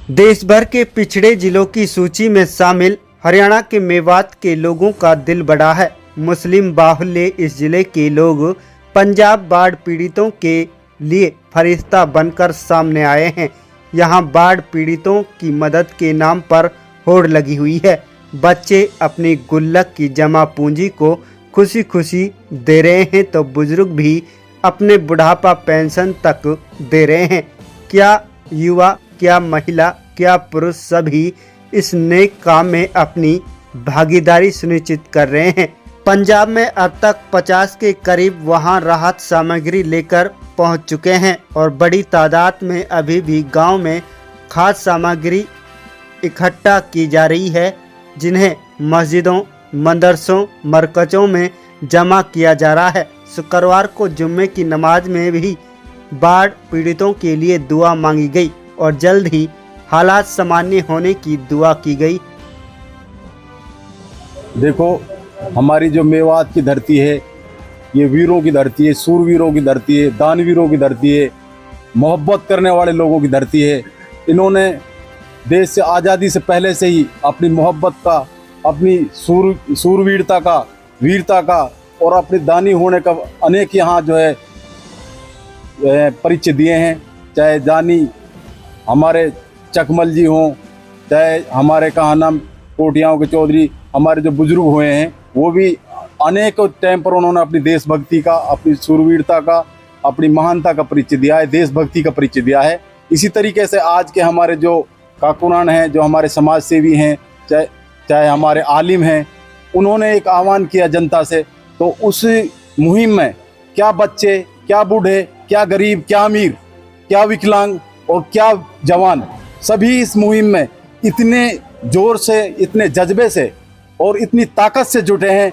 देश भर के पिछड़े जिलों की सूची में शामिल हरियाणा के मेवात के लोगों का दिल बड़ा है। मुस्लिम बाहुल्य इस जिले के लोग पंजाब बाढ़ पीड़ितों के लिए फरिश्ता बनकर सामने आए हैं। यहां बाढ़ पीड़ितों की मदद के नाम पर होड़ लगी हुई है। बच्चे अपनी गुल्लक की जमा पूंजी को खुशी खुशी दे रहे हैं तो बुजुर्ग भी अपने बुढ़ापा पेंशन तक दे रहे हैं। क्या युवा, क्या महिला, क्या पुरुष सभी इस नेक काम में अपनी भागीदारी सुनिश्चित कर रहे हैं। पंजाब में अब तक 50 के करीब वहां राहत सामग्री लेकर पहुंच चुके हैं और बड़ी तादाद में अभी भी गांव में खाद्य सामग्री इकट्ठा की जा रही है, जिन्हें मस्जिदों, मदरसों, मरकज़ों में जमा किया जा रहा है। शुक्रवार को जुम्मे की नमाज में भी बाढ़ पीड़ितों के लिए दुआ मांगी गई और जल्द ही हालात सामान्य होने की दुआ की गई। देखो, हमारी जो मेवात की धरती है, ये वीरों की धरती है, सूरवीरों की धरती है, दानवीरों की धरती है, मोहब्बत करने वाले लोगों की धरती है। इन्होंने देश से आज़ादी से पहले से ही अपनी मोहब्बत का, अपनी सूरवीरता का, वीरता का और अपने दानी होने का अनेक यहाँ जो है परिचय दिए हैं। चाहे दानी हमारे चकमल जी हों, चाहे हमारे कहा नाम कोटियाओं के चौधरी, हमारे जो बुजुर्ग हुए हैं, वो भी अनेक टाइम पर उन्होंने अपनी देशभक्ति का, अपनी सूरवीरता का, अपनी महानता का परिचय दिया है, देशभक्ति का परिचय दिया है। इसी तरीके से आज के हमारे जो कारकुनान हैं, जो हमारे समाज सेवी हैं, चाहे हमारे आलिम हैं, उन्होंने एक आह्वान किया जनता से। तो उस मुहिम में क्या बच्चे, क्या बूढ़े, क्या गरीब, क्या अमीर, क्या विकलांग और क्या जवान, सभी इस मुहिम में इतने जोर से, इतने जज्बे से और इतनी ताकत से जुटे हैं।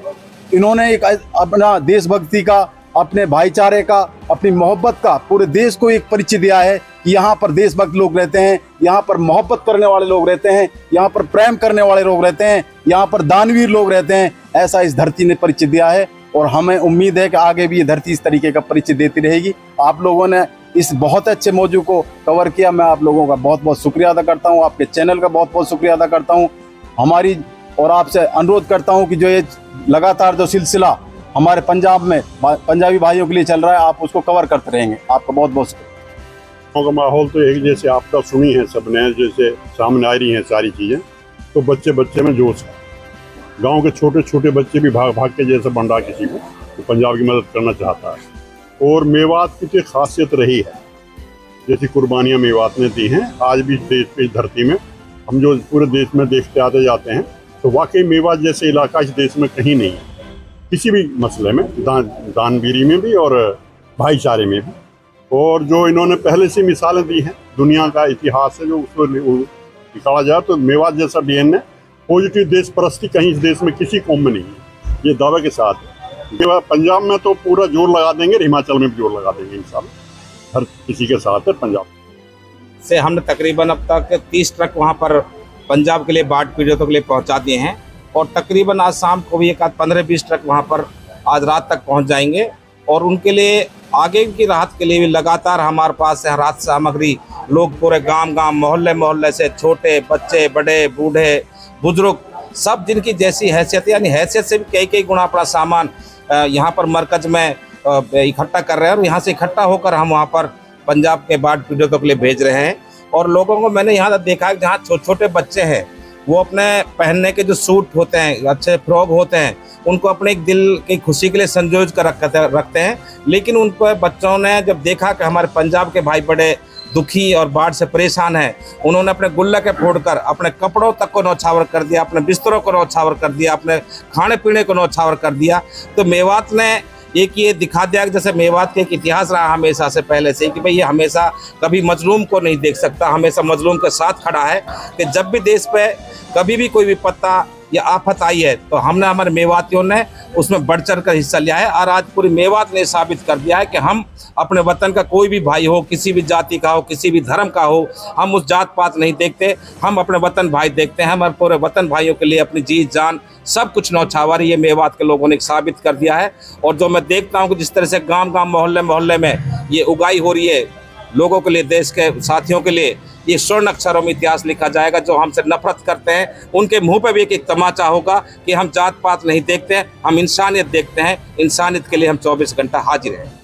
इन्होंने एक अपना देशभक्ति का, अपने भाईचारे का, अपनी मोहब्बत का पूरे देश को एक परिचय दिया है कि यहाँ पर देशभक्त लोग रहते हैं, यहाँ पर मोहब्बत करने वाले लोग रहते हैं, यहाँ पर प्रेम करने वाले लोग रहते हैं, यहाँ पर दानवीर लोग रहते हैं। ऐसा इस धरती ने परिचय दिया है और हमें उम्मीद है कि आगे भी ये धरती इस तरीके का परिचय देती रहेगी। आप लोगों ने इस बहुत अच्छे मौजू को कवर किया, मैं आप लोगों का बहुत बहुत शुक्रिया अदा करता हूँ, आपके चैनल का बहुत बहुत शुक्रिया अदा करता हूँ। हमारी और आपसे अनुरोध करता हूँ कि जो ये लगातार जो सिलसिला हमारे पंजाब में पंजाबी भाइयों के लिए चल रहा है, आप उसको कवर करते रहेंगे। आपका बहुत बहुत शुक्रिया। का माहौल तो एक जैसे आपका सुनी है सबने, जैसे सामने आ रही हैं सारी चीज़ें, तो बच्चे बच्चे में जोश है। गांव के छोटे छोटे बच्चे भी भाग भाग के जैसे बन रहा किसी को तो पंजाब की मदद करना चाहता है। और मेवात की तो खासियत रही है, जैसी कुर्बानियाँ मेवात ने दी हैं, आज भी देश पे धरती में हम जो पूरे देश में देखते आते जाते हैं, तो वाकई मेवात जैसे इलाका इस देश में कहीं नहीं है, किसी भी मसले में, दानवीरी में भी और भाईचारे में भी। और जो इन्होंने पहले से मिसालें दी हैं, दुनिया का इतिहास है जो उसको निकाला जाए तो मेवात जैसा डीएनए, पॉजिटिव देश परस्ती कहीं इस देश में किसी कौम में नहीं है, ये दावे के साथ है। पंजाब में तो पूरा जोर लगा देंगे, हिमाचल में भी जोर लगा देंगे इंशाल्लाह, हर किसी के साथ है। पंजाब से हमने तकरीबन अब तक 30 ट्रक वहाँ पर पंजाब के लिए बाढ़ पीड़ितों के लिए पहुँचा दिए हैं और तकरीबन आज शाम को भी एक 15-20 ट्रक वहाँ पर आज रात तक पहुँच जाएंगे और उनके लिए आगे की राहत के लिए भी लगातार हमारे पास है राहत सामग्री। लोग पूरे गांव मोहल्ले मोहल्ले से, छोटे बच्चे, बड़े, बूढ़े, बुजुर्ग, सब जिनकी जैसी हैसियत, यानी हैसियत से भी कई गुना अपना सामान यहाँ पर मरकज में इकट्ठा कर रहे हैं और यहाँ से इकट्ठा होकर हम वहाँ पर पंजाब के बाढ़ पीड़ितों के लिए भेज रहे हैं। और लोगों को मैंने यहाँ देखा है जहाँ छोटे छोटे बच्चे हैं, वो अपने पहनने के जो सूट होते हैं, अच्छे फ्रॉक होते हैं, उनको अपने एक दिल की खुशी के लिए संजोज कर रखते हैं। लेकिन उन पर बच्चों ने जब देखा कि हमारे पंजाब के भाई बड़े दुखी और बाढ़ से परेशान हैं, उन्होंने अपने गुल्लकें फोड़कर अपने कपड़ों तक को नौछावर कर दिया, अपने बिस्तरों को नौछावर कर दिया, अपने खाने पीने को नौछावर कर दिया। तो मेवात ने एक ये दिखा दिया कि जैसे मेवात का एक इतिहास रहा हमेशा से पहले से कि भाई ये हमेशा कभी मजलूम को नहीं देख सकता, हमेशा मजलूम के साथ खड़ा है। कि जब भी देश पे कभी भी कोई विपत्ता या आफत आई है तो हमने, हमारे मेवातियों ने उसमें बढ़ चढ़ कर हिस्सा लिया है। और आज पूरी मेवात ने साबित कर दिया है कि हम अपने वतन का कोई भी भाई हो, किसी भी जाति का हो, किसी भी धर्म का हो, हम उस जात पात नहीं देखते, हम अपने वतन भाई देखते हैं। हमारे पूरे वतन भाइयों के लिए अपनी जी जान सब कुछ न्यौछावर ये मेवात के लोगों ने साबित कर दिया है। और जो मैं देखता हूँ कि जिस तरह से गांव मोहल्ले मोहल्ले में ये उगाई हो रही है, लोगों के लिए, देश के साथियों के लिए ये स्वर्ण अक्षरों में इतिहास लिखा जाएगा। जो हमसे नफरत करते हैं उनके मुंह पे भी एक तमाचा होगा कि हम जात पात नहीं देखते हैं, हम इंसानियत देखते हैं। इंसानियत के लिए हम 24 घंटा हाजिर हैं।